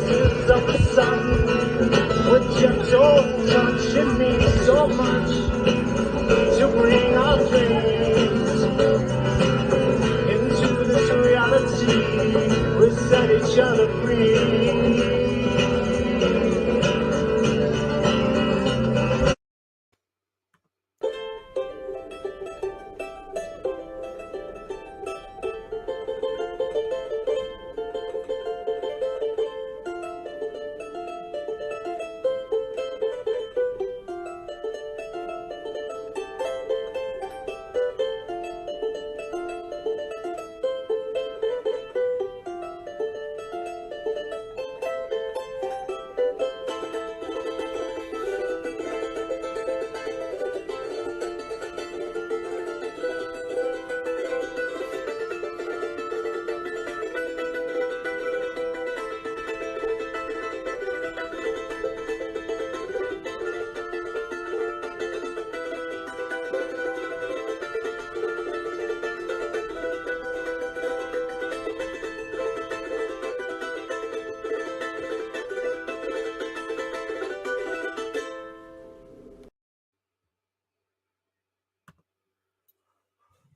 phases of the sun. With gentle touch, it means so much to bring our flames into this reality. We set each other free.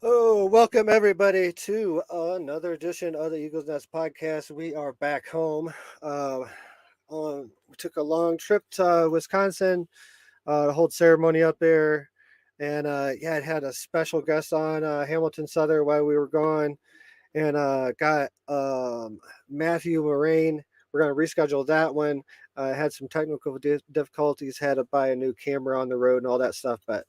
Oh, welcome everybody to another edition of the Eagles Nest podcast. We are back home. We took a long trip to Wisconsin to hold ceremony up there, and yeah, it had a special guest on Hamilton Southern while we were gone, and got Matthew Moraine. We're going to reschedule that one. Had some technical difficulties, had to buy a new camera on the road and all that stuff, but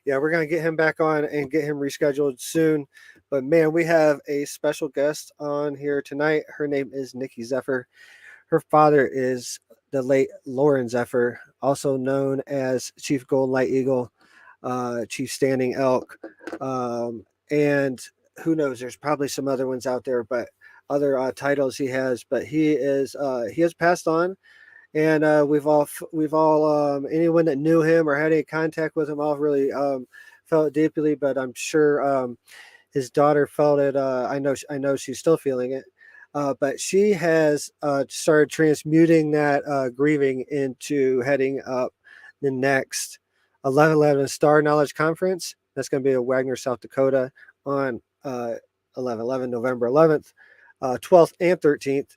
yeah, we're going to get him back on and get him rescheduled soon. But man, we have a special guest on here tonight. Her name is Nikki Zephier. Her father is the late Lauren Zephier, also known as Chief Golden Light Eagle, Chief Standing Elk, and who knows? There's probably some other ones out there, but other titles he has. But he has passed on, and we've all anyone that knew him or had any contact with him all really felt it deeply. But I'm sure his daughter felt it. I know she's still feeling it. But she has started transmuting that grieving into heading up the next 11/11 Star Knowledge Conference. That's going to be in Wagner, South Dakota on 11/11, November 11th, 12th, and 13th.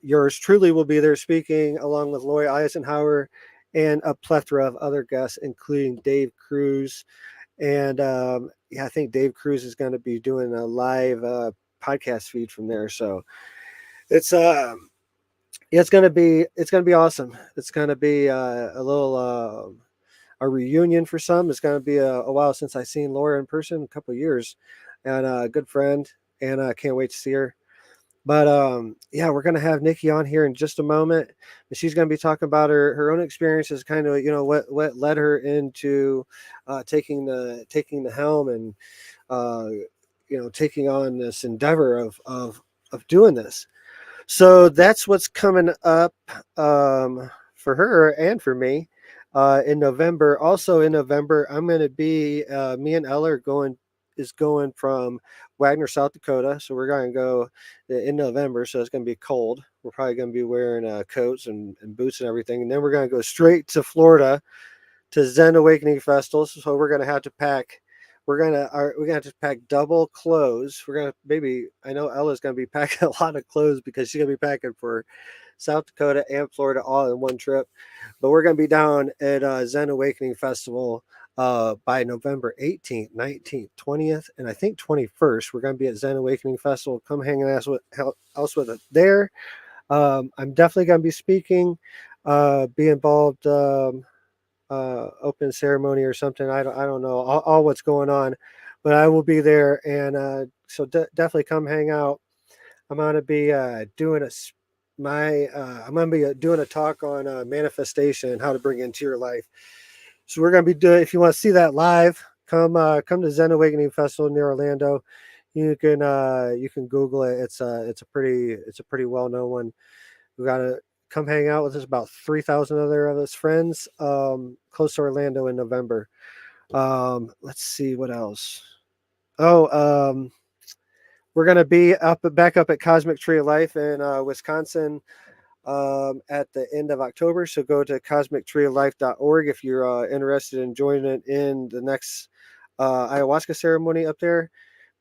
Yours truly will be there speaking along with Lori Eisenhower and a plethora of other guests, including Dave Cruz. And yeah, I think Dave Cruz is going to be doing a live podcast feed from there. So it's it's going to be awesome. It's going to be a little a reunion for some. It's going to be a while since I've seen Laura in person, a couple of years, and a good friend, and I can't wait to see her. But yeah, we're going to have Nikki on here in just a moment. She's going to be talking about her own experiences, kind of what led her into taking the helm and taking on this endeavor of doing this. So that's what's coming up for her and for me in November. Also in November, I'm going to be me and Eller going from Wagner, South Dakota. So we're going to go in November. So it's going to be cold. We're probably going to be wearing coats and boots and everything. And then we're going to go straight to Florida to Zen Awakening Festival. So we're going to have to pack. We're gonna have to pack double clothes. I know Ella's gonna be packing a lot of clothes because she's gonna be packing for South Dakota and Florida all in one trip. But we're gonna be down at Zen Awakening Festival by November 18th, 19th, 20th, and I think 21st. We're gonna be at Zen Awakening Festival. Come hang out with us there. I'm definitely gonna be speaking, be involved. Open ceremony or something. I don't know all what's going on, but I will be there, and so definitely come hang out. I'm gonna be doing a talk on manifestation and how to bring it into your life. So we're gonna be doing. If you want to see that live, come to Zen Awakening Festival near Orlando. You can Google it. It's a pretty well known one. We got to come hang out with us, about 3,000 other of us friends, close to Orlando in November. Let's see what else. Oh, we're going to be back up at Cosmic Tree of Life in Wisconsin at the end of October. So go to cosmictreeoflife.org if you're interested in joining in the next ayahuasca ceremony up there.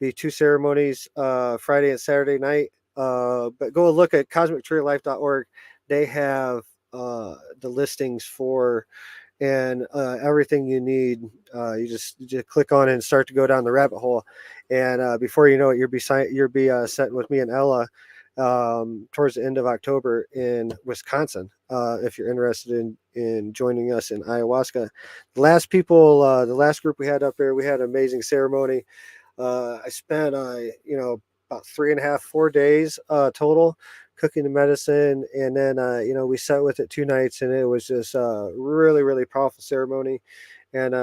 Be two ceremonies, Friday and Saturday night. But go look at cosmictreeoflife.org. They have the listings for and everything you need. You just click on it and start to go down the rabbit hole, and before you know it, you'll be setting with me and Ella towards the end of October in Wisconsin. If you're interested in joining us in ayahuasca, the last group we had up there, we had an amazing ceremony. I spent about 3.5, 4 days total cooking the medicine, and then we sat with it 2 nights, and it was just a really really powerful ceremony, and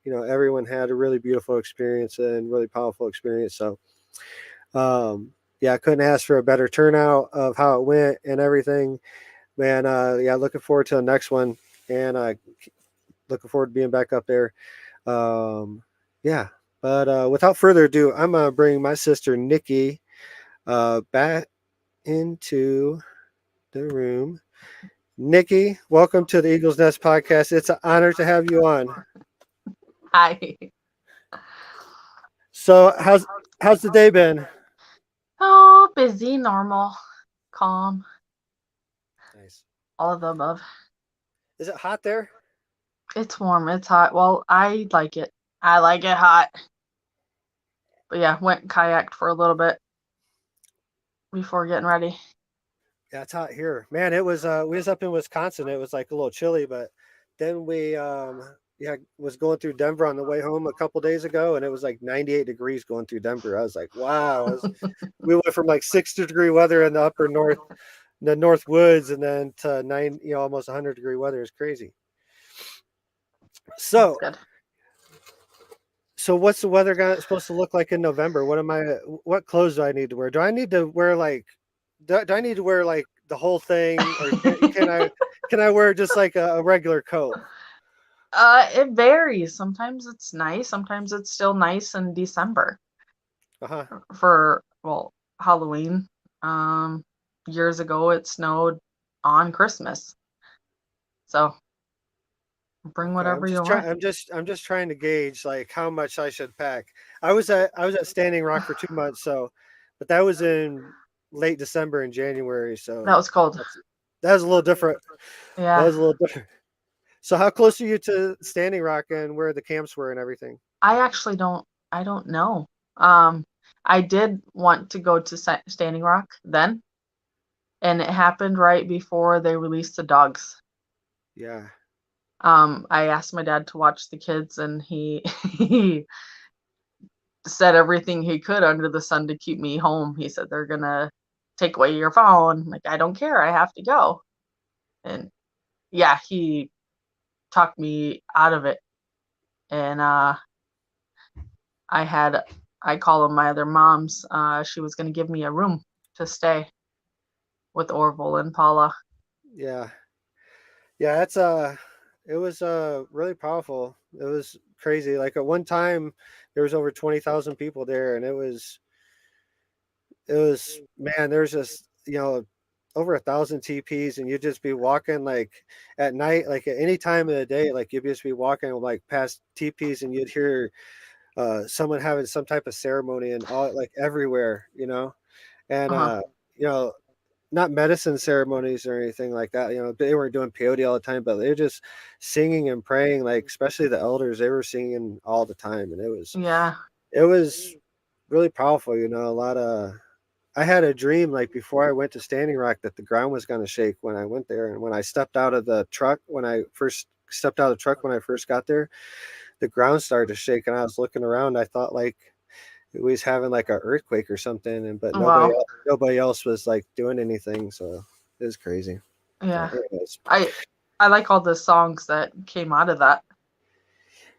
everyone had a really beautiful experience and really powerful experience. So yeah, I couldn't ask for a better turnout of how it went and everything, man. Yeah, looking forward to the next one, and looking forward to being back up there. Yeah, but without further ado, I'm gonna bring my sister Nikki back into the room. Nikki, welcome to the Eagles Nest podcast. It's an honor to have you on. Hi. So, how's the day been? Oh, busy, normal, calm, Nice. all of the above. Is it hot there? It's warm, it's hot. Well, I like it. I like it hot. But yeah, went and kayaked for a little bit before getting ready. Yeah, it's hot here, man. It was we was up in Wisconsin. It was like a little chilly, but then we yeah, was going through Denver on the way home a couple days ago, and it was like 98 degrees going through Denver. I was like, wow. We went from like 60-degree weather in the upper north, the north woods, and then to almost 100-degree weather. Is crazy. That's So, good. so what's the weather supposed to look like in November? What clothes do I need to wear? Do I need to wear like do I need to wear like the whole thing, or can I wear just like a regular coat? It varies. Sometimes it's nice, sometimes it's still nice in December Uh-huh. for, well, Halloween. Um, Years ago it snowed on Christmas. So bring Okay. I'm whatever you just trying want. I'm just trying to gauge like how much I should pack. I was at Standing Rock for 2 months, so but that was in late December and January, That so was cold. that's that was a little different. That Yeah. was a little different. So how close are you to Standing Rock and where the camps were and everything? I don't know. Um, I did want to go to Standing Rock then, and it happened right before they released the dogs. Yeah. I asked my dad to watch the kids, and he he said everything he could under the sun to keep me home. He said they're gonna take away your phone. I'm like, I don't care, I have to go. And yeah, he talked me out of it. And I had I call them my other moms. She was gonna give me a room to stay with Orville and Paula. Yeah. Yeah, it was really powerful. It was crazy. Like at one time there was over 20,000 people there, and it was man, there's just over 1,000 TPs, and you'd just be walking like at night, like at any time of the day, like you'd just be walking like past TPs, and you'd hear someone having some type of ceremony and all like everywhere, and Uh-huh. you know not medicine ceremonies or anything like that. They weren't doing peyote all the time, but they were just singing and praying. Like especially the elders, they were singing all the time, and Yeah. it was really powerful. A lot of I had a dream like before I went to Standing Rock that the ground was going to shake when I went there, and when I stepped out of the truck when I first stepped out of the truck when I first got there, the ground started to shake, and I was looking around. I thought like we was having like an earthquake or something, and but Wow. nobody else was like doing anything, so it was crazy. So Yeah. anyways, I I like all the songs that came out of that to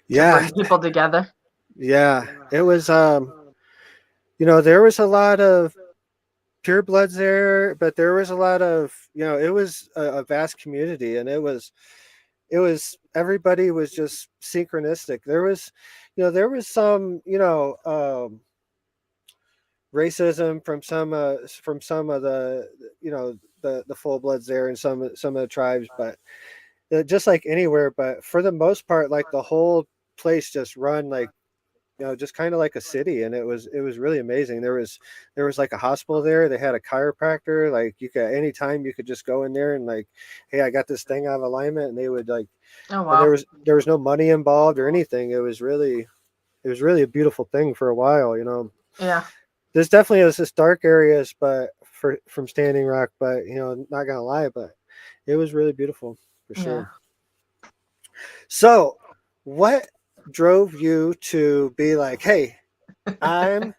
yeah, bring people together. yeah, it was there was a lot of purebloods there, but there was a lot of it was a vast community, and it was everybody was just synchronistic. There was some racism from some of the, you know, the full bloods there and some of the tribes, but just like anywhere. But for the most part, like the whole place just run like, you know, just kind of like a city, and it was really amazing. There was like a hospital there. They had a chiropractor. Like you could anytime you could just go in there and like, hey, I got this thing out of alignment, and they would like, Oh and wow. there was no money involved or anything. It was really a beautiful thing for a while, you know. Yeah. There's definitely this dark areas, but from Standing Rock, but you know, not gonna lie, but it was really beautiful for Yeah. sure. So, what drove you to be like, hey, I'm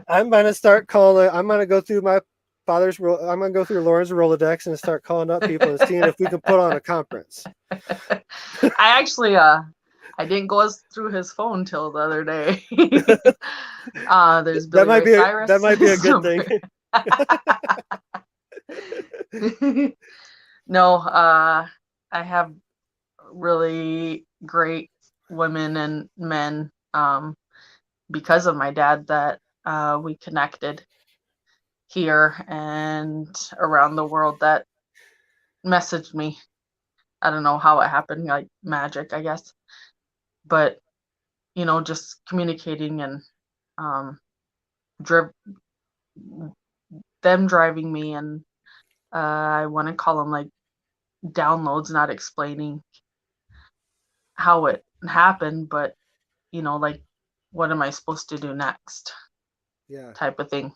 I'm gonna start calling. I'm gonna go through my I'm gonna go through Lauren's Rolodex and start calling up people and seeing if we can put on a conference. I actually I didn't go through his phone till the other day. There's That Billy might Ray be Cyrus. a good thing. No, I have really great women and men because of my dad that we connected here and around the world that messaged me. I don't know how it happened, like magic, I guess. But, you know, just communicating and um, driv- them driving me, and I want to call them like downloads, not explaining how it happened, but, you know, like, what am I supposed to do next Yeah, type of thing.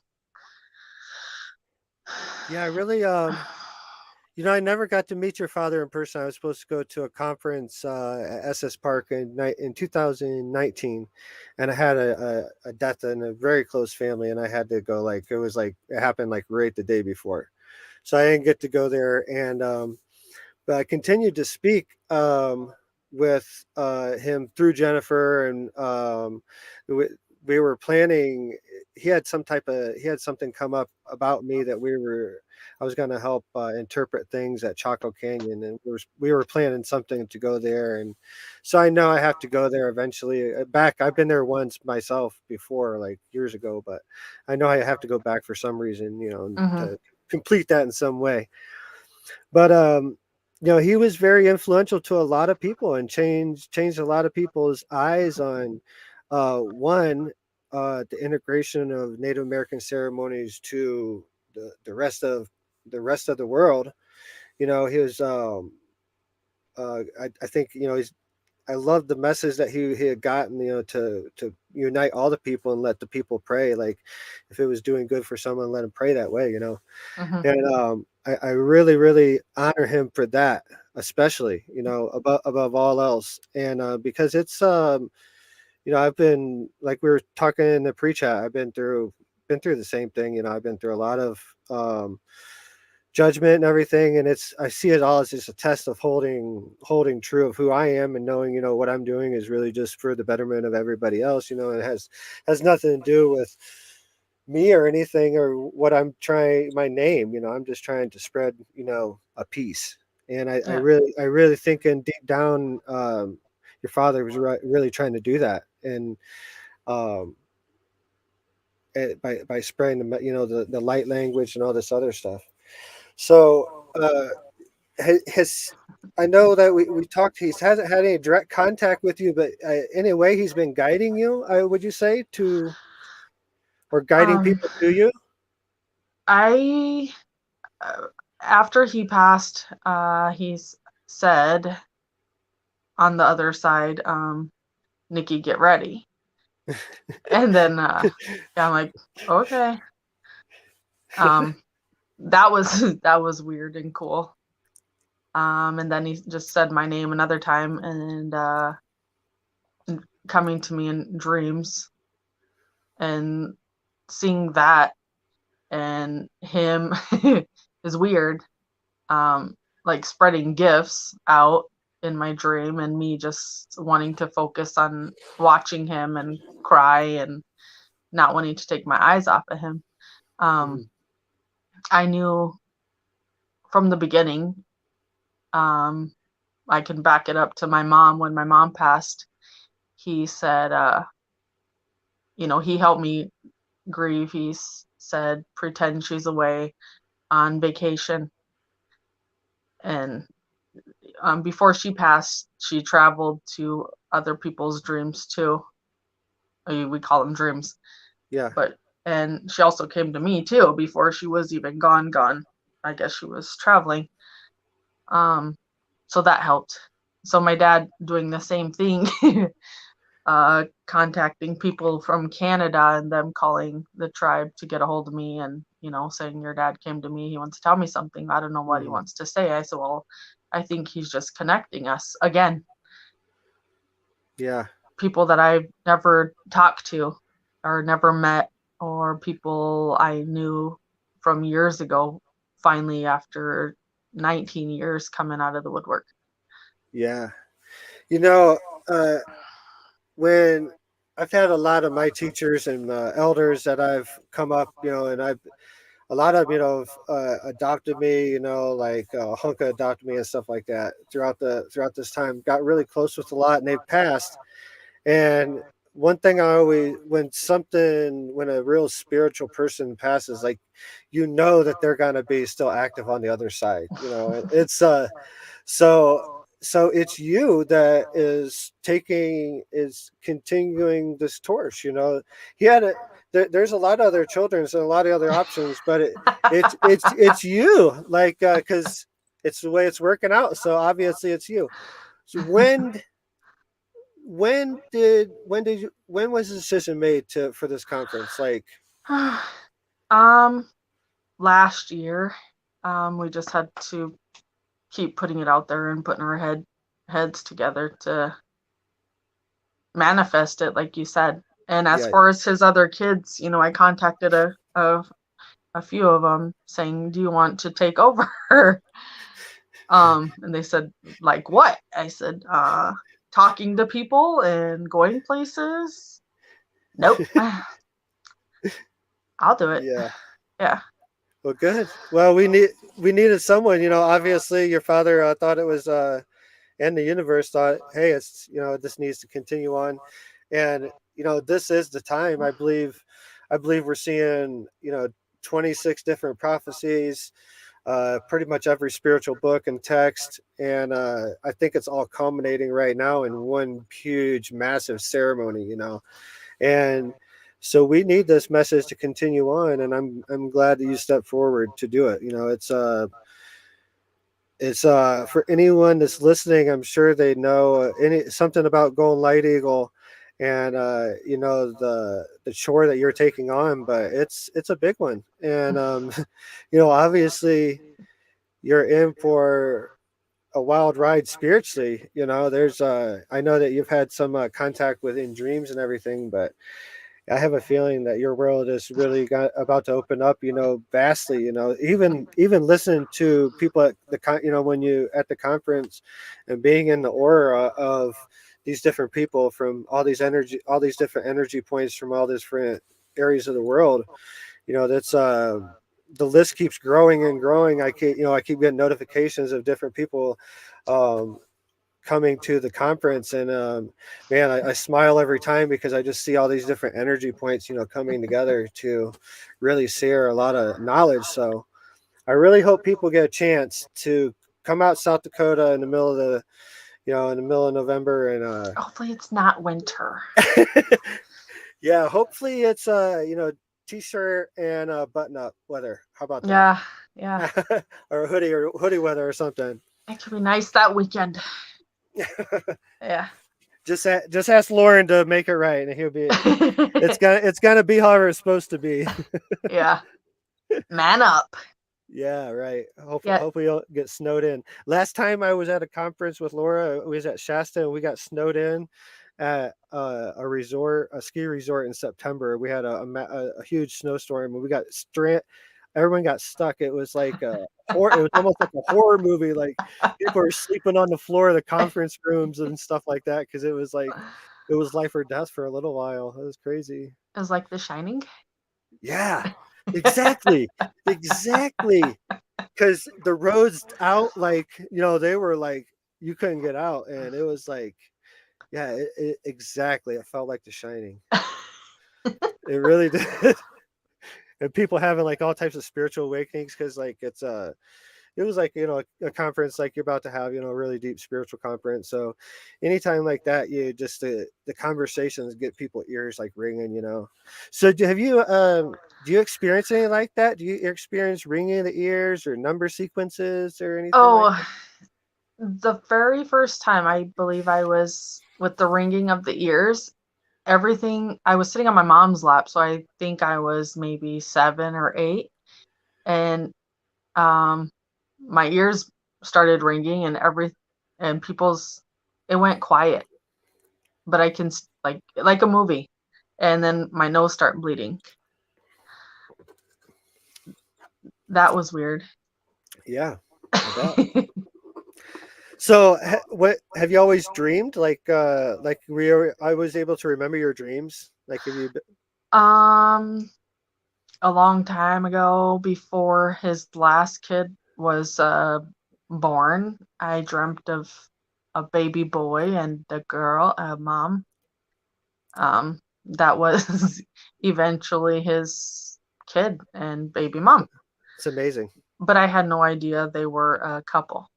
yeah. I really, you know, I never got to meet your father in person. I was supposed to go to a conference at SS Park in 2019, and I had a death in a very close family, and I had to go. Like it was like it happened like right the day before, so I didn't get to go there. And but I continued to speak with him through Jennifer, and we, we were planning. He had something come up about me that I was going to help interpret things at Chaco Canyon, and we were planning something to go there, and so I know I have to go there eventually. I've been there once myself before, like years ago, but I know I have to go back for some reason, you know, Hmm. to complete that in some way. But you know, he was very influential to a lot of people and changed a lot of people's eyes on one the integration of Native American ceremonies to the rest of the world. You know, he was I think, you know, I love the message that he had gotten, you know, to unite all the people and let the people pray. Like if it was doing good for someone, let him pray that way, you know. Hmm. And I really, really honor him for that, especially, you know, above all else. And because it's you know, I've been like we were talking in the pre-chat, been through the same thing. You know, I've been through a lot of judgment and everything, and I see it all as just a test of holding true of who I am, and knowing, you know, what I'm doing is really just for the betterment of everybody else. You know, it has nothing to do with me or anything or what I'm trying my name. You know, I'm just trying to spread, you know, a peace. And Yeah. I really think in deep down, your father was really trying to do that, and um, by spreading the, you know, the light language and all this other stuff. So has I know that we talked. He hasn't had any direct contact with you, but in a way, he's been guiding you. Would you say to or guiding Um, people to you? I after he passed, he's said on the other side, Nikki, get ready. And then yeah, I'm like, okay. Um, that was that was weird and cool. And then he just said my name another time, and coming to me in dreams and seeing that, and him is weird. Um, like spreading gifts out in my dream, and me just wanting to focus on watching him and cry and not wanting to take my eyes off of him. Um, Mhm. I knew from the beginning. Um, I can back it up to my mom. When my mom passed, he said, you know, he helped me grieve. He said, pretend she's away on vacation. And before she passed, she traveled to other people's dreams too. We call them dreams. Yeah. And she also came to me too before she was even gone. I guess she was traveling. So that helped. So my dad doing the same thing, contacting people from Canada and them calling the tribe to get a hold of me and, saying your dad came to me. He wants to tell me something. I don't know what he wants to say. I said, well, I think he's just connecting us again. Yeah. People that I've never talked to or never met, or people I knew from years ago, finally after 19 years coming out of the woodwork. Yeah. When I've had a lot of my teachers and elders that I've come up, and a lot of adopted me, like Hunka adopted me and stuff like that throughout this time. Got really close with a lot, and they've passed. And one thing I always, when a real spiritual person passes, like, that they're gonna be still active on the other side. It's so it's you that is continuing this torch. He had a there's a lot of other children and a lot of other options, but it's you, like, because it's the way it's working out. So obviously it's you. So when was the decision made for this conference? Like, last year, we just had to keep putting it out there and putting our heads together to manifest it, like you said. And as far as his other kids, I contacted a few of them saying, do you want to take over? And they said, like what? I said, talking to people and going places. Nope. I'll do it. Yeah. Well, good. Well, we needed someone. Obviously your father thought it was and the universe thought, hey, it's this needs to continue on, and this is the time. I believe we're seeing 26 different prophecies, pretty much every spiritual book and text, and I think it's all culminating right now in one huge, massive ceremony. And so we need this message to continue on, and I'm glad that you stepped forward to do it. It's for anyone that's listening, I'm sure they know something about Golden Light Eagle, and the chore that you're taking on, but it's a big one, and obviously you're in for a wild ride spiritually. There's I know that you've had some contact within dreams and everything, but I have a feeling that your world is really about to open up, vastly. Even listening to people at when you at the conference, and being in the aura of these different people from all these different energy points from all different areas of the world. That's the list keeps growing and growing. I keep getting notifications of different people coming to the conference, and man, I smile every time because I just see all these different energy points coming together to really share a lot of knowledge. So I really hope people get a chance to come out South Dakota in the middle of November, and hopefully it's not winter. Yeah, hopefully it's t-shirt and button up weather. How about that? Yeah. Or hoodie weather or something. It could be nice that weekend. Yeah. Just ask Lauren to make it right, and he'll be. It's gonna be however it's supposed to be. Yeah. Man up. Yeah, right. Hopefully you'll get snowed in. Last time I was at a conference with Laura, we was at Shasta, and we got snowed in at a ski resort in September. We had a huge snowstorm, and we got everyone got stuck. It was like it was almost like a horror movie. Like, people were sleeping on the floor of the conference rooms and stuff like that, because it was life or death for a little while. It was crazy. It was like The Shining. Yeah, exactly. Because the roads out, like, they were like, you couldn't get out, and it was like, yeah, exactly. It felt like The Shining. It really did. and people having like all types of spiritual awakenings because like it was like a conference like you're about to have a really deep spiritual conference. So anytime like that, you just the conversations get people ears like ringing. So do you experience anything like that? Do you experience ringing in the ears or number sequences or anything like Oh, the very first time I believe I was with the ringing of the ears, everything, I was sitting on my mom's lap, so I think I was maybe 7 or 8, and um my ears started ringing and people's, it went quiet, but I can like a movie, and then my nose started bleeding. That was weird. that? Yeah, I bet. So, what have you always dreamed? Like I was able to remember your dreams. Like, have you? um a long time ago, before his last kid was born, I dreamt of a baby boy and a girl, a mom. That was eventually his kid and baby mom. It's amazing. But I had no idea they were a couple.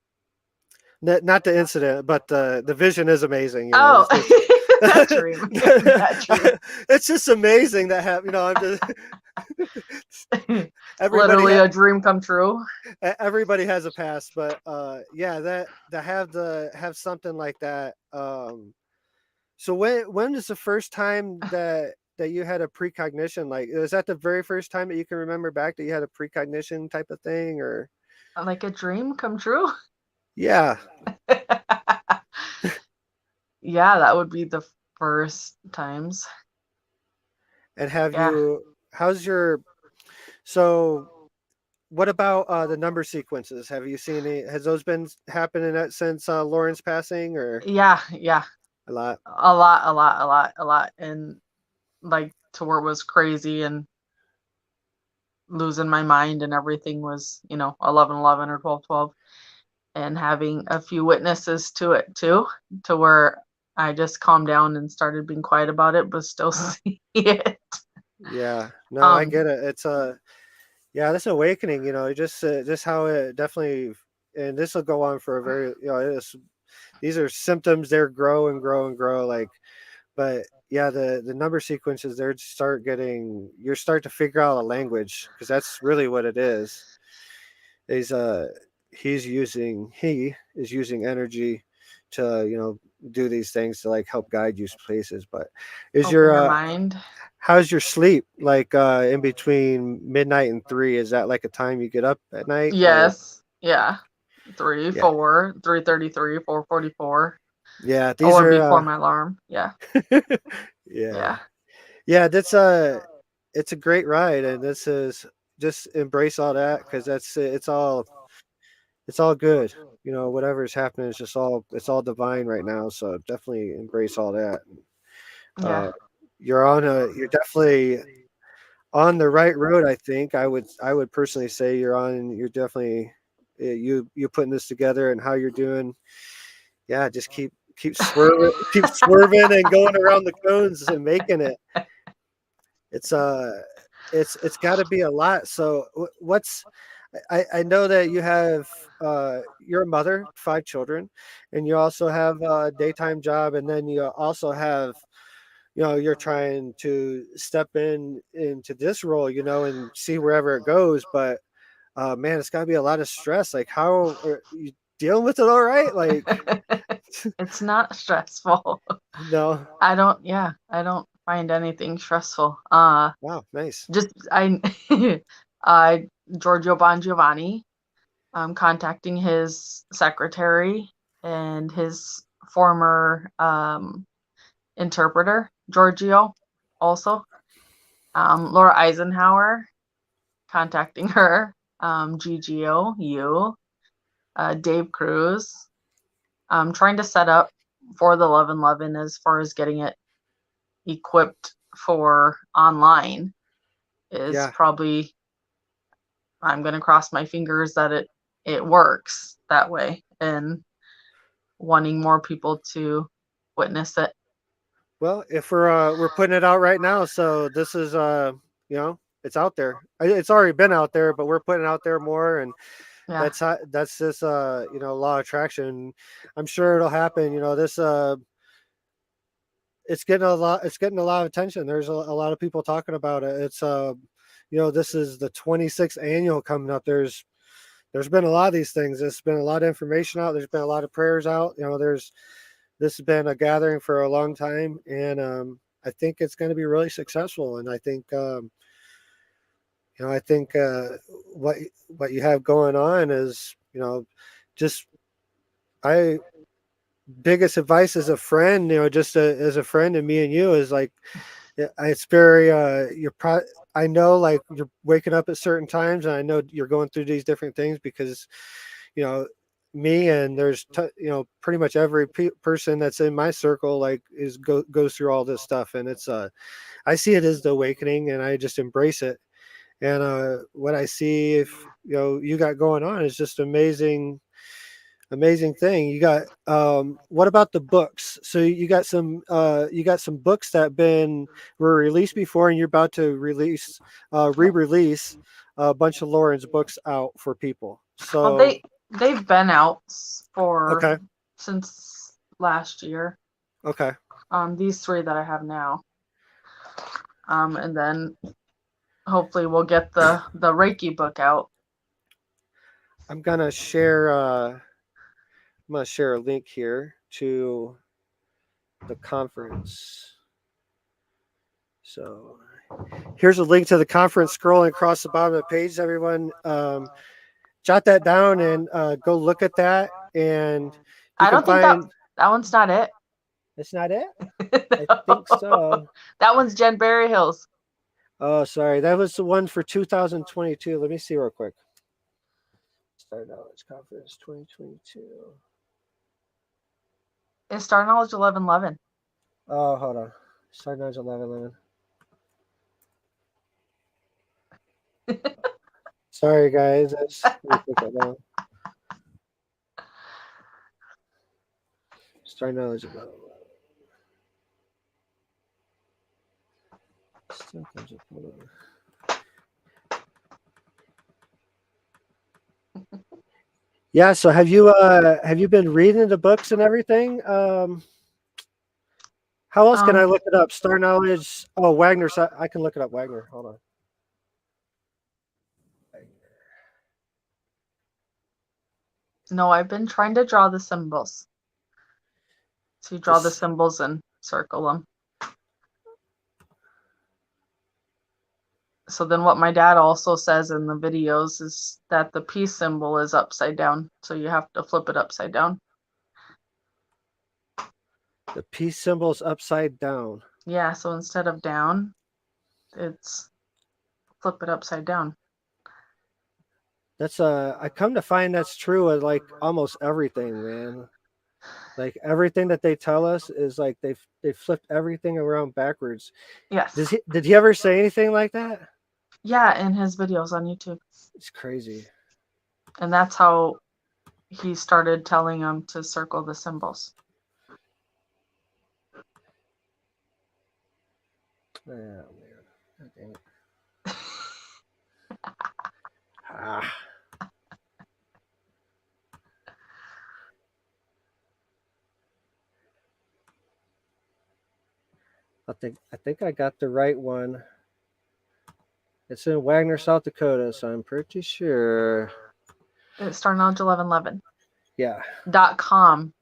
Not the incident, but the vision is amazing. Oh, It's just, that dream. That dream. it's just amazing that I'm just everybody Literally a dream come true. everybody has a past, but yeah, that to have something like that. So when is the first time that you had a precognition? Like, is that the very first time that you can remember back that you had a precognition type of thing, or? Like a dream come true. Yeah. Yeah, that would be the first times. And Yeah. how's your, so what about the number sequences? Have you seen any, has those been happening since Lauren's passing, or Yeah, yeah. a lot? A lot, a lot, a lot, a lot. And like to where it was crazy and losing my mind, and everything was, 11, 11 or 12, 12, and having a few witnesses to it too, to where I just calmed down and started being quiet about it, but still see it. Yeah, no, I Um, get it. It's yeah, this awakening, just how it definitely, and this will go on for a very, these are symptoms. They're grow and grow and grow, like, but yeah, the number sequences, they're start getting, you start to figure out a language, because that's really what it is. He's he is using energy to do these things to like help guide you places. But is Open your your mind. how's your sleep like in between midnight and 3? Is that like a time you get up at night, or? Yes. Yeah. 3, Yeah, 4, 3:33, 4:44, yeah, these or are before my alarm. Yeah. yeah, Yeah. yeah, that's it's a great ride, and this is, just embrace all that, because it's all good. Whatever's happening is just it's all divine right now. So definitely embrace all that. Yeah. Uh, you're definitely on the right road. I think I would personally say you're definitely, you putting this together and how you're doing. Yeah, just keep swerving and going around the cones and making it. It's it's got to be a lot. So what's, I know that you have, you're a mother, 5 children, and you also have a daytime job, and then you also have, you're trying to step into this role, and see wherever it goes. But man, it's got to be a lot of stress. Like, how are you dealing with it? All right, like. It's not stressful. No. I don't find anything stressful. Wow, nice. Just I uh Giorgio Bon Giovanni, contacting his secretary and his former interpreter, Giorgio, also. Laura Eisenhower, contacting her, GGO, you, Dave Cruz, trying to set up for the 1111 as far as getting it equipped for online is Yeah. probably, I'm going to cross my fingers that it works that way, and wanting more people to witness it. Well, if we're putting it out right now, so this is you know it's out there. It's already been out there, but we're putting it out there more, and Yeah. that's this law of attraction. I'm sure it'll happen. This it's getting a lot of attention. There's a lot of people talking about it. It's this is the 26th annual coming up. There's been a lot of these things. There's been a lot of information out. There's been a lot of prayers out. This has been a gathering for a long time, and I think it's going to be really successful. And I think what you have going on is just I biggest advice as a friend, just as a friend and me and you is like, it's very I know like you're waking up at certain times, and I know you're going through these different things because you know me and there's pretty much every person that's in my circle like goes through all this stuff, and it's I see it as the awakening, and I just embrace it. And what I see if you got going on is just amazing thing. You got what about the books? So you got some books that were released before, and you're about to re-release a bunch of Lauren's books out for people. Well, So they've been out for okay. since last year. Okay. These 3 that I have now. And then hopefully we'll get the Reiki book out. I'm gonna share a link here to the conference. So here's a link to the conference scrolling across the bottom of the page. Everyone, jot that down and go look at that. And I don't think that one's not it. It's not it? I think so. That one's Jen Berryhill's. Oh, sorry. That was the one for 2022. Let me see real quick. Star Knowledge Conference 2022. It's Star Knowledge 1111. Oh, hold on. Star Knowledge 1111. Sorry, guys. Let me put that down. Star Knowledge 1111. Yeah, so have you been reading the books and everything? How else can I look it up? Star Knowledge. Oh, Wagner. I can look it up. Wagner. Hold on. No, I've been trying to draw the symbols. So you draw the symbols and circle them. So then what my dad also says in the videos is that the peace symbol is upside down. So you have to flip it upside down. The peace symbol is upside down. Yeah, so instead of down, it's flip it upside down. That's I come to find that's true of like almost everything, man. Like everything that they tell us is like they flipped everything around backwards. Yes. Did he ever say anything like that? Yeah, in his videos on YouTube. It's crazy. And that's how he started telling them to circle the symbols. Oh, man. Okay. Ah. I think I got the right one. It's in Wagner, South Dakota, so I'm pretty sure. It's Star Knowledge 1111. Yeah. .com.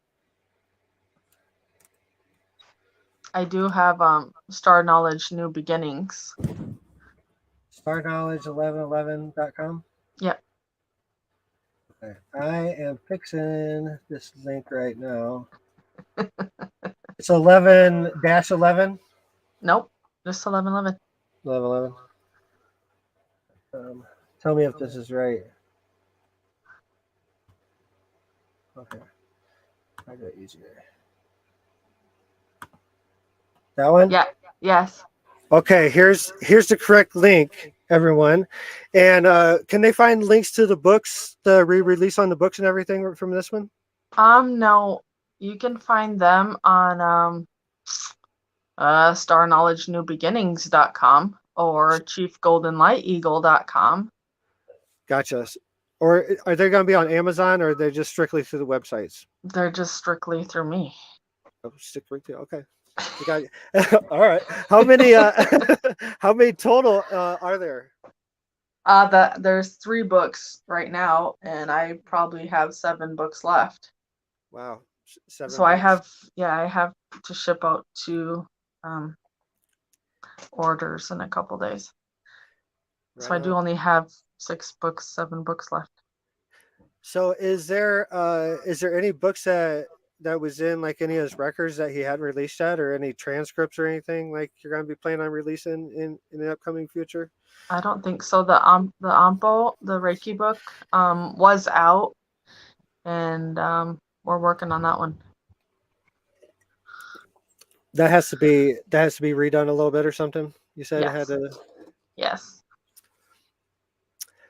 I do have Star Knowledge New Beginnings. StarKnowledge1111.com? Yep. Okay. I am fixing this link right now. It's 11-11? Nope. Just 1111. 1111. Tell me if this is right. Okay. I got easier. That one? Yeah. Yes. Okay, here's the correct link, everyone. And can they find links to the books, the re-release on the books and everything from this one? No. You can find them on StarKnowledgeNewBeginnings.com, or chiefgoldenlighteagle.com. Gotcha. Or are they going to be on Amazon, or are they just strictly through the websites? They're just strictly through me. Oh, strictly through. Okay. You got all right. How many how many total are there? There's 3 books right now, and I probably have 7 books left. Wow. 7 So I books. have to ship out 2 um, orders in a couple days. So Right I do on. only have 7 books left. So is there any books that was in like any of his records that he hadn't released yet, or any transcripts or anything like you're going to be planning on releasing in the upcoming future? I don't think so. The Ampo, the Reiki book, was out, and we're working on that one. That has to be redone a little bit or something. You said it had Yes. to. Yes.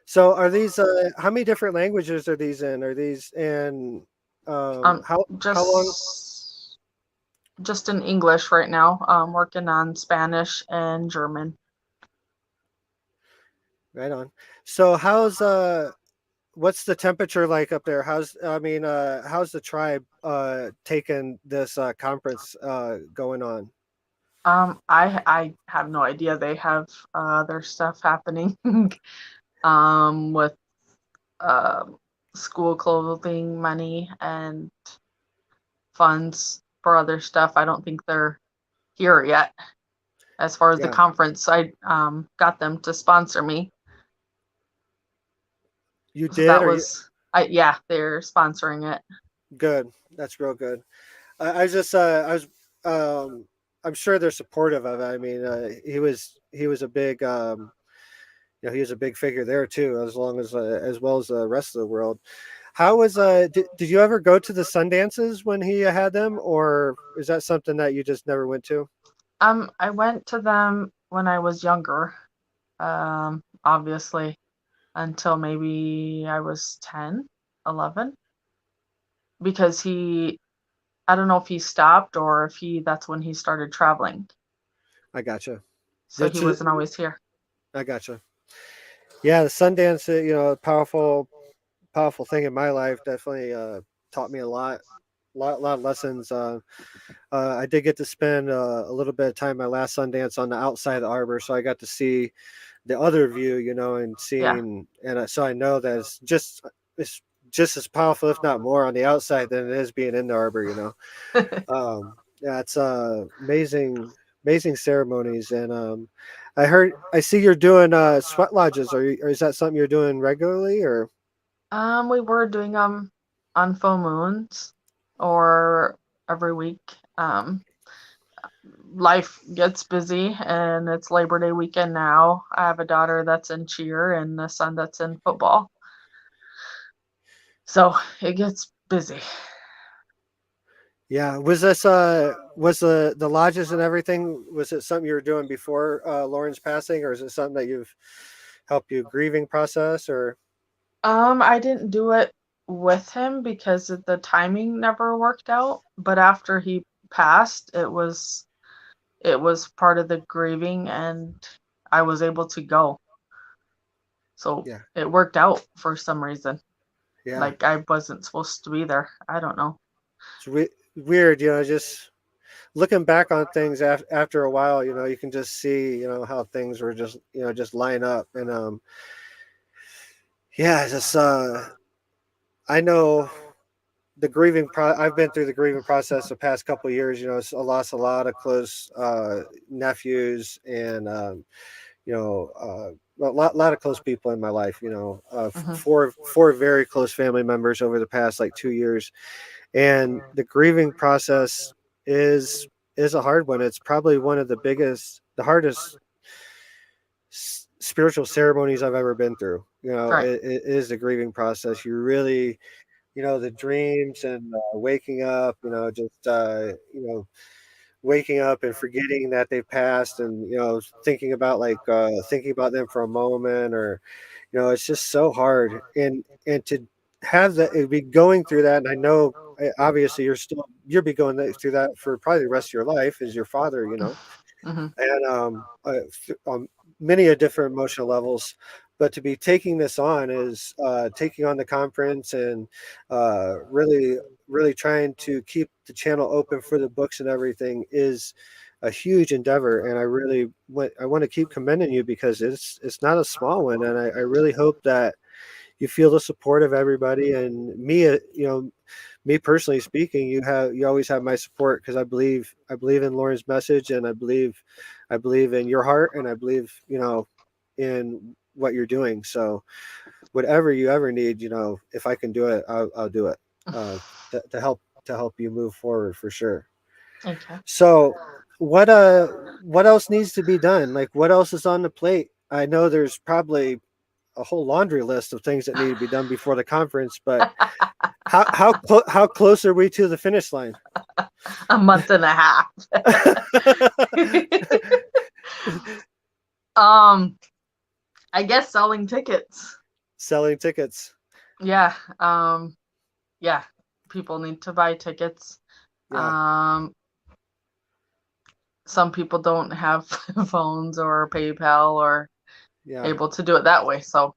So are these how many different languages are these in? Are these in Um, how long? just in English right now. Working on Spanish and German. Right on. So what's the temperature like up there? How's the tribe taking this conference going on? I have no idea. They have their stuff happening with uh, school clothing money and funds for other stuff. I don't think they're here yet. As far as the Yeah, conference, I got them to sponsor me. you So did, that or you was yeah, they're sponsoring it. good. That's real good. I was I'm sure they're supportive of it. I mean, he was a big he was a big figure there too, as well as the rest of the world. How was did you ever go to the Sundances when he had them, or is that something that you just never went to? I went to them when I was younger, obviously, until maybe I was 10, 11, because I don't know if he stopped or if that's when he started traveling. I gotcha. So he That's wasn't always here. I gotcha. Yeah, the Sundance, powerful thing in my life. Definitely taught me a lot of lessons. I did get to spend a little bit of time my last Sundance on the outside of the arbor, so I got to see the other view, and Yeah. seeing, and so I know that it's just as powerful, if not more, on the outside than it is being in the arbor. Yeah, it's amazing ceremonies, and I see you're doing sweat lodges. Or is that something you're doing regularly, or? We were doing on full moons or every week. Um, Life gets busy, and it's Labor Day weekend now. I have a daughter that's in cheer and a son that's in football. So it gets busy. Yeah, was the lodges and everything, was it something you were doing before Lauren's passing, or is it something that you've helped you grieving process, or? I didn't do it with him because the timing never worked out, but after he passed, it was part of the grieving, and I was able to go. So Yeah, it worked out for some reason. yeah, Like I wasn't supposed to be there. I don't know. it's weird, just looking back on things after a while, you can just see, how things were just line up, and yeah, just I know I've been through the grieving process the past couple of years. I lost a lot of close nephews, and a lot of close people in my life. Hmm. Four very close family members over the past like 2 years, and the grieving process is is a hard one. It's probably one of the hardest spiritual ceremonies I've ever been through. Right. It is the grieving process. You really, the dreams, and waking up, waking up and forgetting that they passed, and thinking about them for a moment, or it's just so hard, and to have that, it'd be going through that. And I know, obviously, you'll be going through that for probably the rest of your life as your father, Hmm. and many different emotional levels. But to be taking this on is taking on the conference and really, really trying to keep the channel open for the books and everything is a huge endeavor. And I want to keep commending you because it's not a small one. And I really hope that you feel the support of everybody. And me, me personally speaking, you always have my support because I believe in Lauren's message, and I believe in your heart, and I believe in what you're doing. So whatever you ever need, if I can do it, I'll do it uh, to help you move forward for sure. Okay. So what else needs to be done? Like what else is on the plate? I know there's probably a whole laundry list of things that need to be done before the conference, but how close are we to the finish line? A month and a half. I guess selling tickets. Selling tickets. Yeah. Yeah. People need to buy tickets. Yeah. Some people don't have phones or PayPal or Yeah. able to do it that way. So,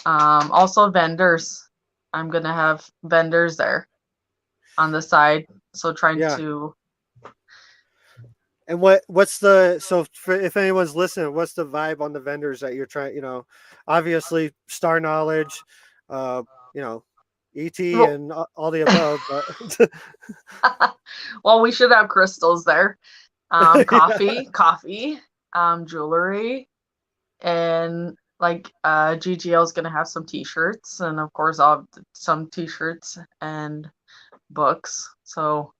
also vendors. I'm gonna have vendors there on the side. So trying Yeah. to. And what's the so for, if anyone's listening, what's the vibe on the vendors that you're trying? Obviously Star Knowledge, uh, you know, ET Well, and all the above. But well, we should have crystals there. yeah, Coffee, jewelry, and like GGL is gonna have some t-shirts, and of course I'll have some t-shirts and books. So,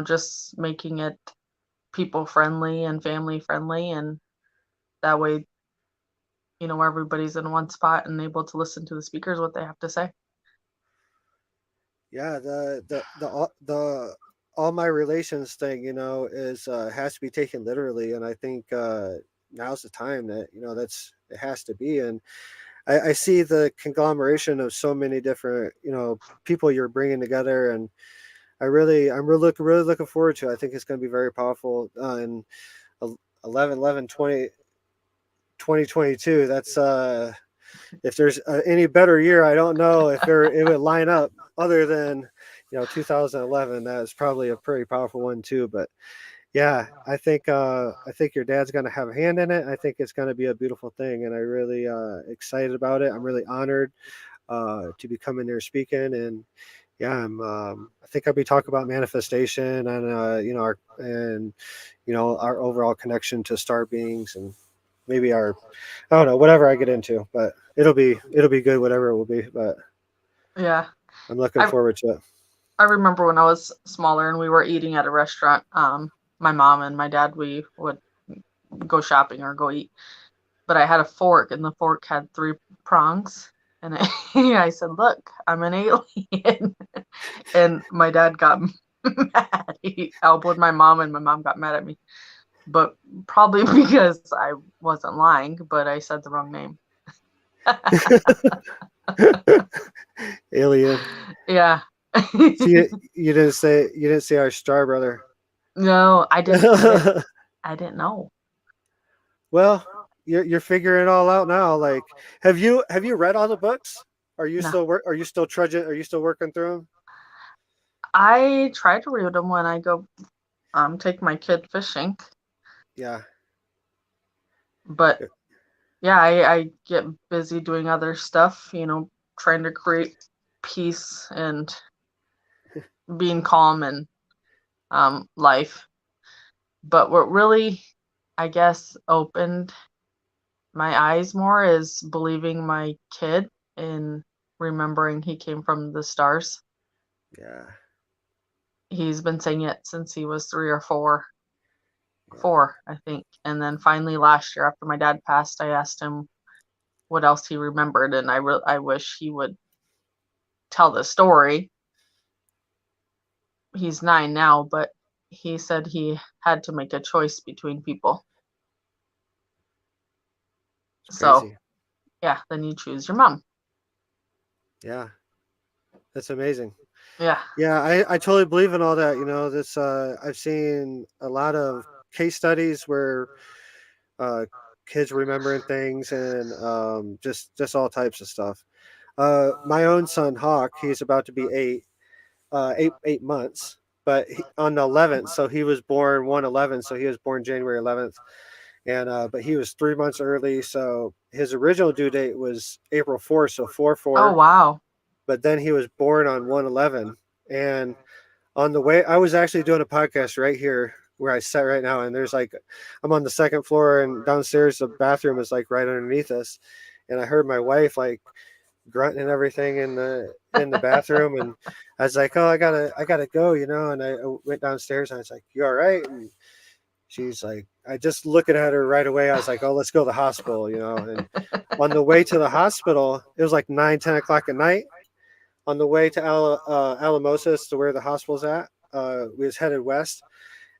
just making it people friendly and family friendly, and that way, everybody's in one spot and able to listen to the speakers what they have to say. yeah. The all my relations thing, is has to be taken literally, and I think now's the time that it has to be. And I see the conglomeration of so many different people you're bringing together, and I'm really looking forward to it. I think it's going to be very powerful in 2022. That's if there's any better year, I don't know if it would line up other than 2011. That is probably a pretty powerful one too. But yeah, I think your dad's going to have a hand in it. I think it's going to be a beautiful thing, and I really excited about it. I'm really honored to be coming there speaking. And yeah, I think I'll be talking about manifestation and our overall connection to star beings, and maybe I don't know, whatever I get into, but it'll be good, whatever it will be. But Yeah. I'm looking I forward to it. I remember when I was smaller and we were eating at a restaurant, my mom and my dad, we would go shopping or go eat. But I had a fork and the fork had three prongs. And I said, "Look, I'm an alien." And my dad got mad. He elbowed my mom and my mom got mad at me. But probably because I wasn't lying, but I said the wrong name. Alien. Yeah. See, you didn't say our star brother. No, I didn't know. Well, you're figuring it all out now. Like, have you read all the books? No. Are you still trudging? Are you still working through them? I try to read them when I go take my kid fishing. Yeah. But yeah, I get busy doing other stuff, trying to create peace and being calm in life. But what really, I guess, opened my eyes more is believing my kid and remembering he came from the stars. Yeah. He's been saying it since he was 3 or 4, Yeah. 4, I think. And then finally last year after my dad passed, I asked him what else he remembered, and I wish he would tell the story. He's 9 now, but he said he had to make a choice between people. It's So, crazy. yeah, then you choose your mom. Yeah. That's amazing. Yeah. Yeah, I totally believe in all that. I've seen a lot of case studies where uh, kids remembering things, and just all types of stuff. My own son Hawk, he's about to be 8 months, but on the 11th, so he was born 1/11, so he was born January 11th, and but he was 3 months early, so his original due date was April 4th, so 4 Oh 4, wow. but then he was born on 1/11, and on the way, I was actually doing a podcast right here where I sit right now, and there's like, I'm on the second floor, and downstairs the bathroom is like right underneath us, and I heard my wife like grunting and everything in the bathroom, and I was like, oh, I gotta go, and I went downstairs, and I was like, you all right? And she's like, I just looking at her right away, I was like, oh, let's go to the hospital, and on the way to the hospital, it was like 9, 10 o'clock at night. On the way to Alamosa, to where the hospital's at, we was headed west,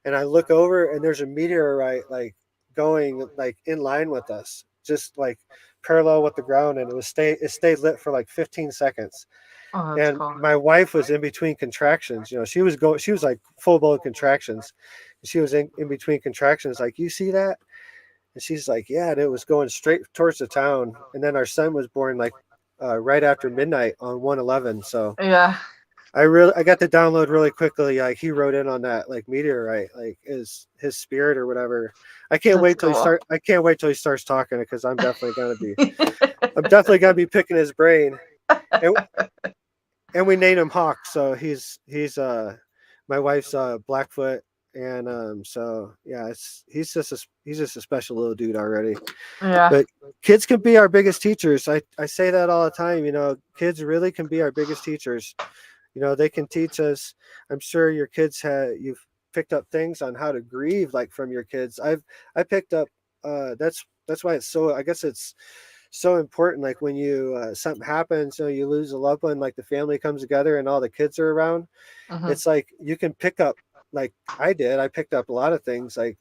and I look over, and there's a meteorite like going like in line with us, just like parallel with the ground, and it stayed lit for like 15 seconds. Oh, that's And cool. my wife was in between contractions. She was like full blown contractions. She was in between contractions, like, you see that? And she's like, yeah. And it was going straight towards the town. And then our son was born like right after midnight on 1/11. So Yeah, I got to download really quickly. Like, he wrote in on that like meteorite, like his spirit or whatever. that's cool. I can't wait till he starts talking, because I'm definitely gonna be picking his brain. And we named him Hawk, so he's my wife's Blackfoot, and so yeah, he's just a special little dude already. Yeah. But kids can be our biggest teachers. I say that all the time. Kids really can be our biggest teachers. They can teach us. I'm sure your kids you've picked up things on how to grieve, like, from your kids. I picked up. That's why it's so. I guess it's so important. Like, when something happens, you lose a loved one, like the family comes together and all the kids are around. Hmm. It's like you can pick up. Like I did. I picked up a lot of things, like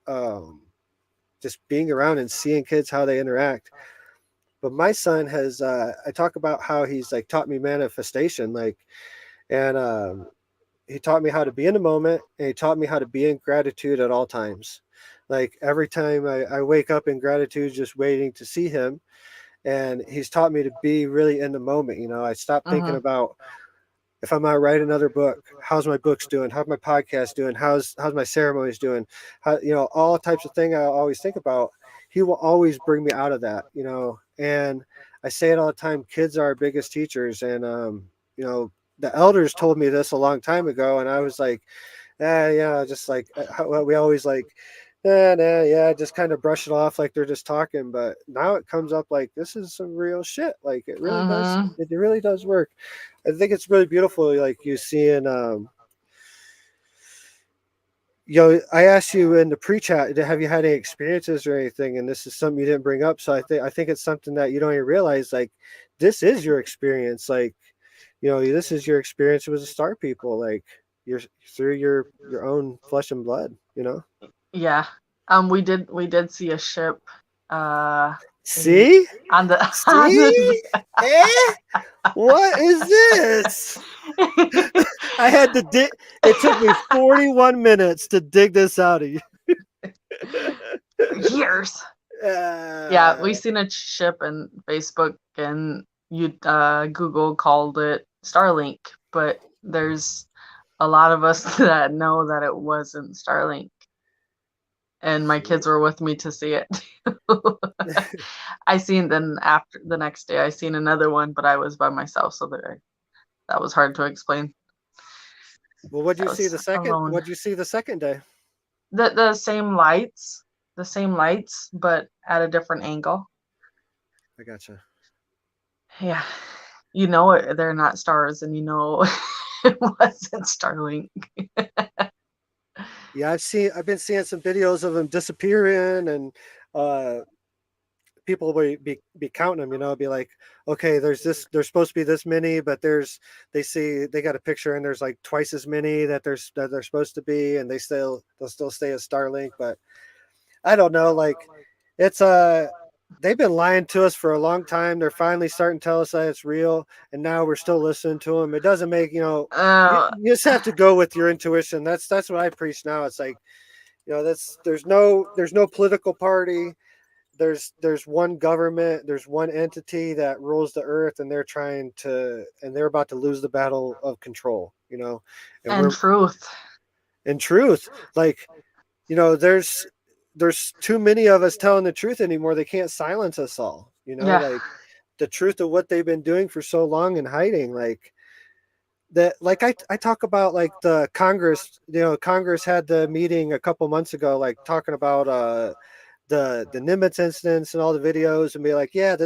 um, just being around and seeing kids, how they interact. But my son has. I talk about how he's like taught me manifestation, like, and he taught me how to be in the moment, and he taught me how to be in gratitude at all times. Like, every time I wake up in gratitude, just waiting to see him. And he's taught me to be really in the moment. I stopped thinking Hmm. about, if I'm out write another book, how's my books doing? How's my podcast doing? How's my ceremonies doing? How, all types of things I always think about. He will always bring me out of that. And I say it all the time, kids are our biggest teachers. And the elders told me this a long time ago, and I was like, yeah, just like how we always like, yeah, just kind of brush it off like they're just talking. But now it comes up like, this is some real shit. Like, it really does. Hmm. It really does work. I think it's really beautiful. Like, you see in, I asked you in the pre-chat, have you had any experiences or anything? And this is something you didn't bring up. So I think it's something that you don't even realize. Like, this is your experience. Like, this is your experience with the star people. Like, you're through your own flesh and blood. Yeah. We did see a ship. Uh, in, See, on the on see, what is this? I had to dig. It took me 41 minutes to dig this out of you. years. Yeah, we seen a ship in Facebook, and Google called it Starlink, but there's a lot of us that know that it wasn't Starlink, and my kids were with me to see it. I seen then after the next day I seen another one, but I was by myself, so that was hard to explain. Well, what'd I you see was the second? alone. What'd you see the second day? The same lights, but at a different angle. I gotcha. Yeah, they're not stars, and it wasn't Starlink. Yeah, I've been seeing some videos of them disappearing, and uh, people will be counting them. Be like, okay, there's supposed to be this many, but they got a picture, and there's like twice as many that they're supposed to be, and they'll still stay as Starlink. But I don't know, like, it's they've been lying to us for a long time. They're finally starting to tell us that it's real, and now we're still listening to them. It doesn't make, you Uh, just have to go with your intuition. That's what I preach now. It's like, there's no political party. There's one government, there's one entity that rules the earth, and they're about to lose the battle of control, and And we're truth. in truth, like, there's too many of us telling the truth anymore. They can't silence us all, Yeah. like the truth of what they've been doing for so long and hiding, like that. Like I talk about, like, the Congress, Congress had the meeting a couple months ago, like talking about the Nimitz incidents and all the videos, and be like, yeah,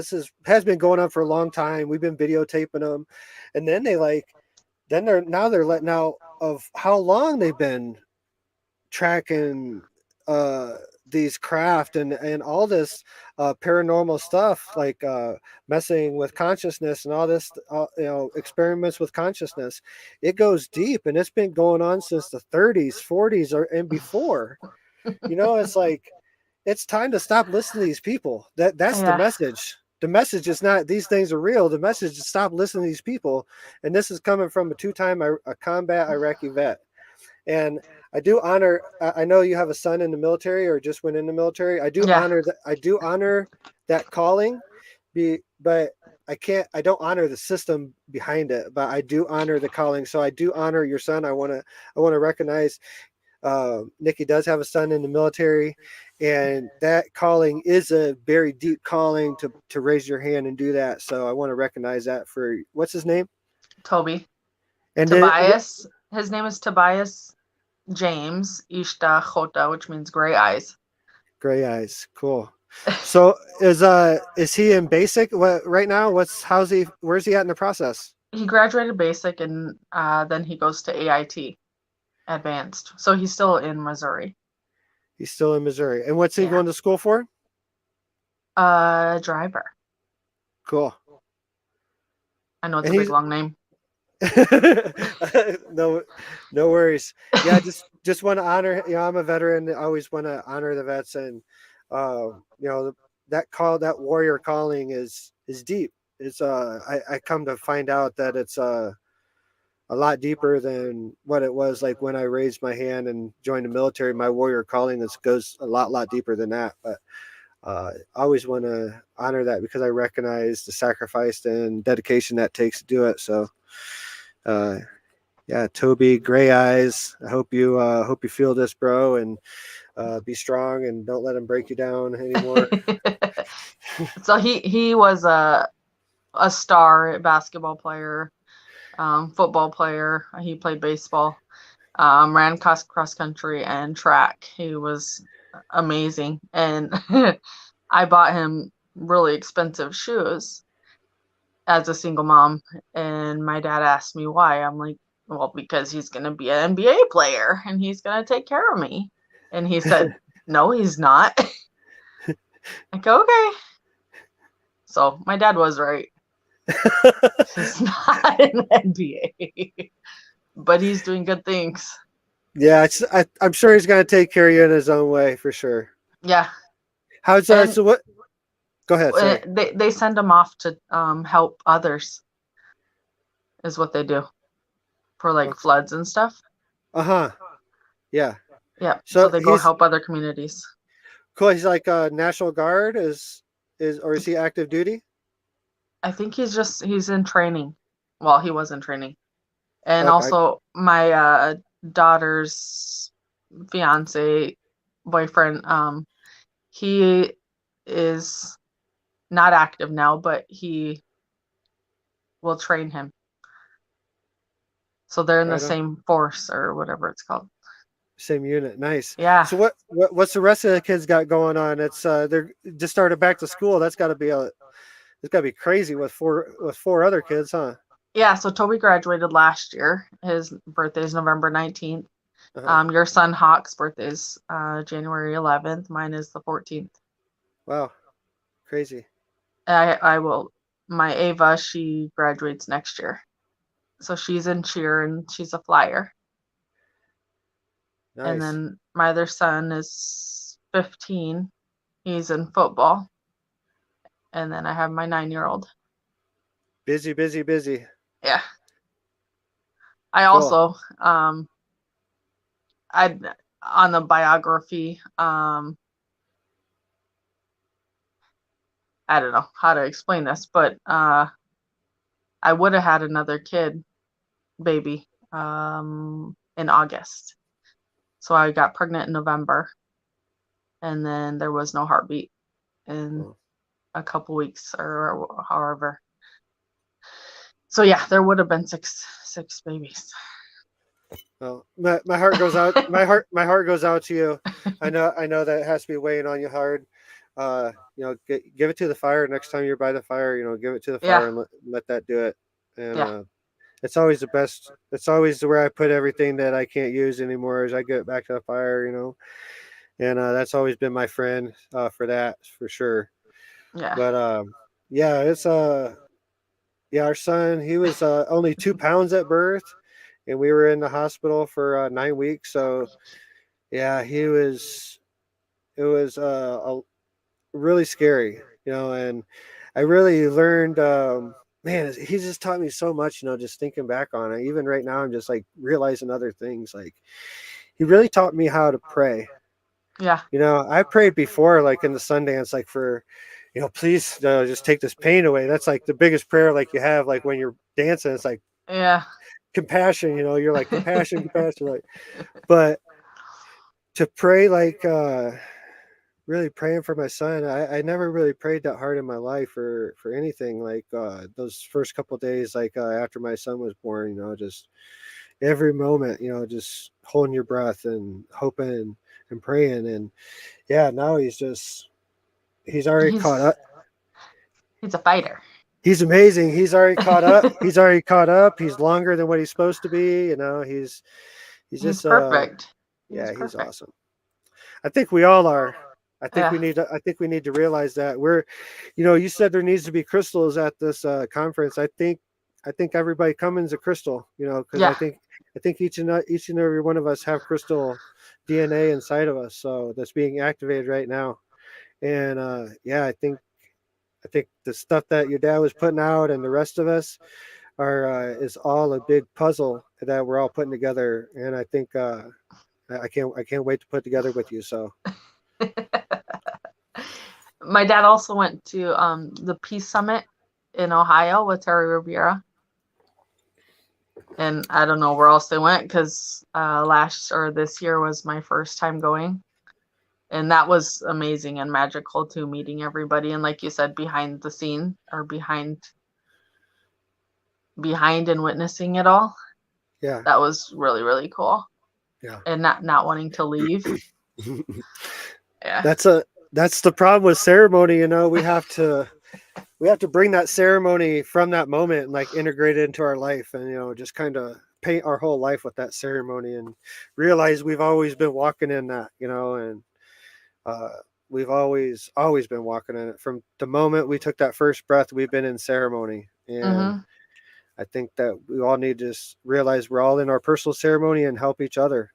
has been going on for a long time. We've been videotaping them. And then they're letting out of how long they've been tracking uh these craft and all this paranormal stuff, like messing with consciousness and all this, experiments with consciousness. It goes deep, and it's been going on since the 30s, 40s, and before. It's like, it's time to stop listening to these people. That's the Yeah. message. The message is not these things are real. The message is stop listening to these people. And this is coming from a two-time a combat Iraqi vet. And I do honor. I know you have a son in the military, or just went in the military. I do Yeah. honor that. I do honor that calling, but I can't. I don't honor the system behind it, but I do honor the calling. So I do honor your son. I want to recognize. Nikki does have a son in the military, and that calling is a very deep calling to raise your hand and do that. So I want to recognize that for, what's his name? Toby. And then Tobias. His name is Tobias James Ishta Chota, which means gray eyes. Gray eyes, cool. So is he in basic right now? Where's he at in the process? He graduated basic, and then he goes to AIT advanced. So he's still in Missouri. He's still in Missouri. And what's he Yeah. going to school for? Driver. Cool. I know it's And a big he's long name. no worries. Yeah, just want to honor. I'm a veteran. I always want to honor the vets, and that warrior calling is deep. It's I come to find out that it's a lot deeper than what it was like when I raised my hand and joined the military. My warrior calling goes a lot deeper than that. But I always want to honor that, because I recognize the sacrifice and dedication that takes to do it. So. Yeah, Toby, gray eyes. I hope you feel this, bro, and be strong, and don't let him break you down anymore. So he was a star basketball player, football player. He played baseball, ran cross country and track. He was amazing, and I bought him really expensive shoes as a single mom, and my dad asked me why. I'm like, well, because he's going to be an NBA player and he's going to take care of me. And he said, no, he's not. Like, okay. So my dad was right. He's not in the NBA, but he's doing good things. Yeah, I'm sure he's going to take care of you in his own way, for sure. Yeah. How's And so what? Go ahead. Sorry. they send him off to help others, is what they do for like floods and stuff. Yeah. Yeah. So So they go help other communities. Cool. He's like National Guard, or is he active duty? I think he's in training. Well, he was in training. And Okay. also my daughter's fiance boyfriend, he is not active now, but he will train him. So they're in the same force, or whatever it's called. Same unit. Nice. Yeah. So what's the rest of the kids got going on? It's they're just started back to school. It's got to be crazy with four other kids, huh? Yeah, so Toby graduated last year. His birthday is November 19th. Your son Hawk's birthday is January 11th. Mine is the 14th. Wow. Crazy. My Ava, she graduates next year. So she's in cheer and she's a flyer. Nice. And then my other son is 15. He's in football. And then I have my 9-year-old. Busy. Yeah. I also, I on the biography. I don't know how to explain this, but I would have had another baby, in August. So I got pregnant in November, and then there was no heartbeat in a couple weeks or however. So yeah, there would have been six babies. Well, my heart goes out. My heart goes out to you. I know that has to be weighing on you hard. Give it to the fire next time you're by the fire. Give it to the fire and let that do it. And it's always the best. It's always where I put everything that I can't use anymore. As I get back to the fire, and that's always been my friend for that, for sure. Yeah. But it's our son. He was only 2 pounds at birth, and we were in the hospital for 9 weeks. So yeah, it was really scary, and I really learned, man, he just taught me so much, just thinking back on it. Even right now, I'm just like realizing other things. Like, he really taught me how to pray. Yeah. I prayed before, like in the Sundance, like for, please just take this pain away. That's like the biggest prayer, like you have, like when you're dancing, it's like, compassion, you're like compassion, like, but to pray, like, really praying for my son. I never really prayed that hard in my life for anything, like those first couple of days, like after my son was born, just every moment, just holding your breath and hoping and praying. And yeah, now he's already caught up. He's a fighter. He's amazing. He's already caught up. He's longer than what he's supposed to be. He's just perfect. He's awesome. I think we all are. I think we need to realize that we're, you said there needs to be crystals at this conference. I think everybody comes a crystal, because I think each and every one of us have crystal DNA inside of us. So that's being activated right now. And I think the stuff that your dad was putting out and the rest of us is all a big puzzle that we're all putting together. And I think I can't wait to put together with you. So. My dad also went to the Peace Summit in Ohio with Terry Rivera. And I don't know where else they went, because this year was my first time going. And that was amazing and magical too, meeting everybody. And like you said, behind the scene, or behind and witnessing it all. Yeah. That was really, really cool. Yeah. And not wanting to leave. Yeah. That's the problem with ceremony. We have to bring that ceremony from that moment and like integrate it into our life, and just kind of paint our whole life with that ceremony and realize we've always been walking in that, and we've always been walking in it. From the moment we took that first breath, we've been in ceremony. And I think that we all need to just realize we're all in our personal ceremony and help each other.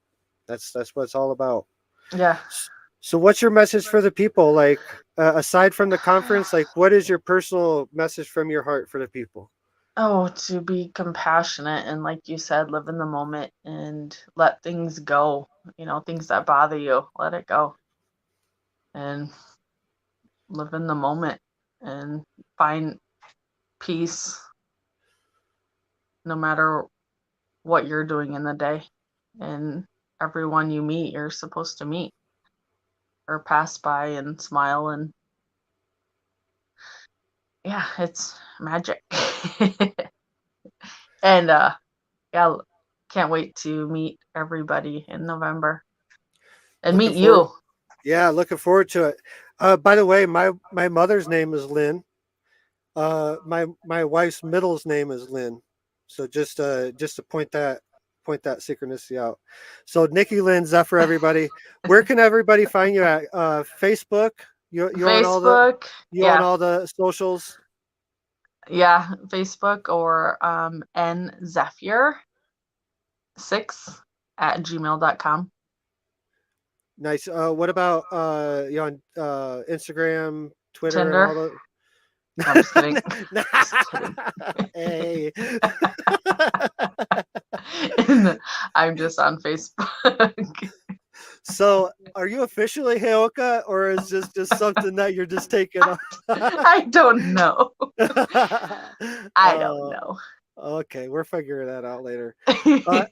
That's what it's all about. Yeah. So what's your message for the people? Like, aside from the conference, like, what is your personal message from your heart for the people? Oh, to be compassionate and, like you said, live in the moment and let things go. Things that bother you, let it go. And live in the moment and find peace no matter what you're doing in the day. And everyone you meet, you're supposed to meet or pass by and smile. And yeah, it's magic. And can't wait to meet everybody in November and meet you. Yeah, looking forward to it. By the way, my mother's name is Lynn. My wife's middle's name is Lynn. So just to point that synchronicity out. So Nikki, Lynn, Zephyr, everybody. Where can everybody find you at? Facebook? You Facebook. On all the socials? Yeah, Facebook or Zephier-6 @gmail.com. Nice. What about you on Instagram, Twitter, Tinder? and all the? No, I'm just kidding. Hey. I'm just on Facebook. So, are you officially Heoka, or is this just something that you're just taking on? I don't know. I don't uh, know. okay, we're figuring that out later. Uh,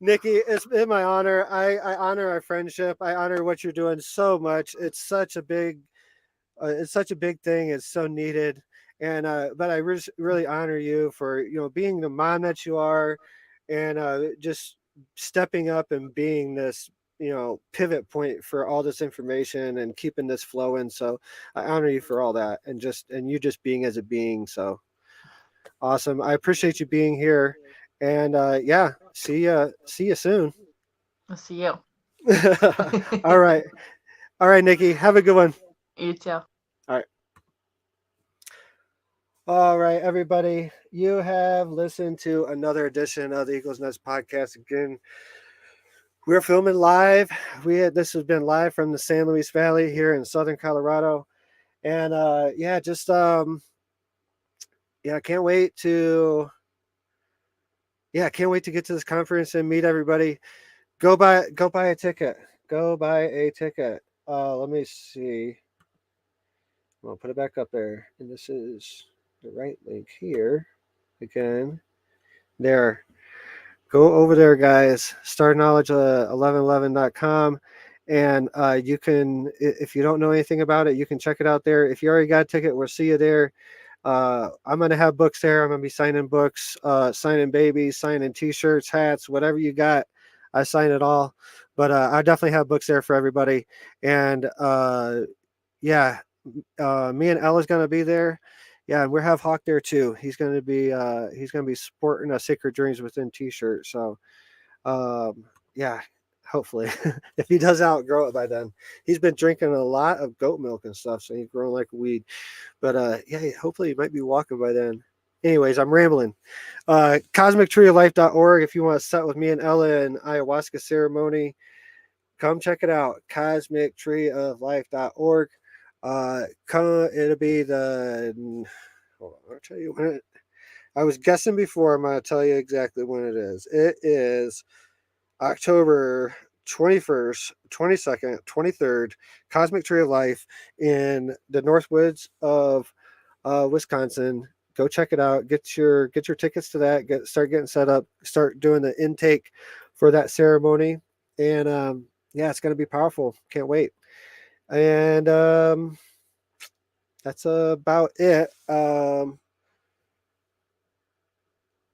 Nikki, it's been my honor. I honor our friendship. I honor what you're doing so much. It's such a big thing. It's so needed. And but I really honor you for being the mom that you are, and just stepping up and being this pivot point for all this information and keeping this flowing. So I honor you for all that, and you just being as a being. So awesome. I appreciate you being here, and yeah, see you soon. I'll see you. All right, all right, Nikki. Have a good one. You too. All right. All right, everybody. You have listened to another edition of the Eagles Nest podcast. Again, we're filming live. This has been live from the San Luis Valley here in Southern Colorado, and yeah, just yeah, can't wait to get to this conference and meet everybody. Go buy a ticket. Go buy a ticket. Let me see. I'll put it back up there, and this is the right link here again. There. Go over there, guys. StarKnowledge1111.com. And you can, if you don't know anything about it, you can check it out there. If you already got a ticket, we'll see you there. I'm going to have books there. I'm going to be signing books, signing babies, signing T-shirts, hats, whatever you got. I sign it all. But I definitely have books there for everybody. And yeah, me and Ella's going to be there. Yeah, and we'll have Hawk there too. He's going to be sporting a Sacred Dreams Within T-shirt. So yeah, hopefully, if he does outgrow it by then. He's been drinking a lot of goat milk and stuff, so he's growing like weed. But yeah, hopefully he might be walking by then. Anyways, I'm rambling. CosmicTreeOfLife.org. If you want to set with me and Ella in ayahuasca ceremony, come check it out. CosmicTreeOfLife.org. It'll be the. Hold on, I'll tell you when it. I was guessing before. I'm going to tell you exactly when it is. It is October 21st, 22nd, 23rd, Cosmic Tree of Life in the Northwoods of Wisconsin. Go check it out. Get your tickets to that. Start getting set up. Start doing the intake for that ceremony. And yeah, it's going to be powerful. Can't wait. And that's about it.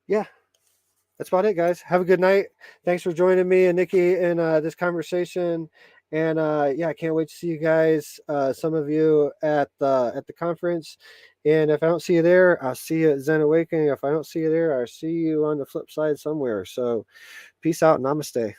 Yeah, that's about it, guys. Have a good night. Thanks for joining me and Nikki in this conversation. And yeah, I can't wait to see you guys. Some of you at the conference. And if I don't see you there, I'll see you at Zen Awakening. If I don't see you there, I'll see you on the flip side somewhere. So peace out. Namaste.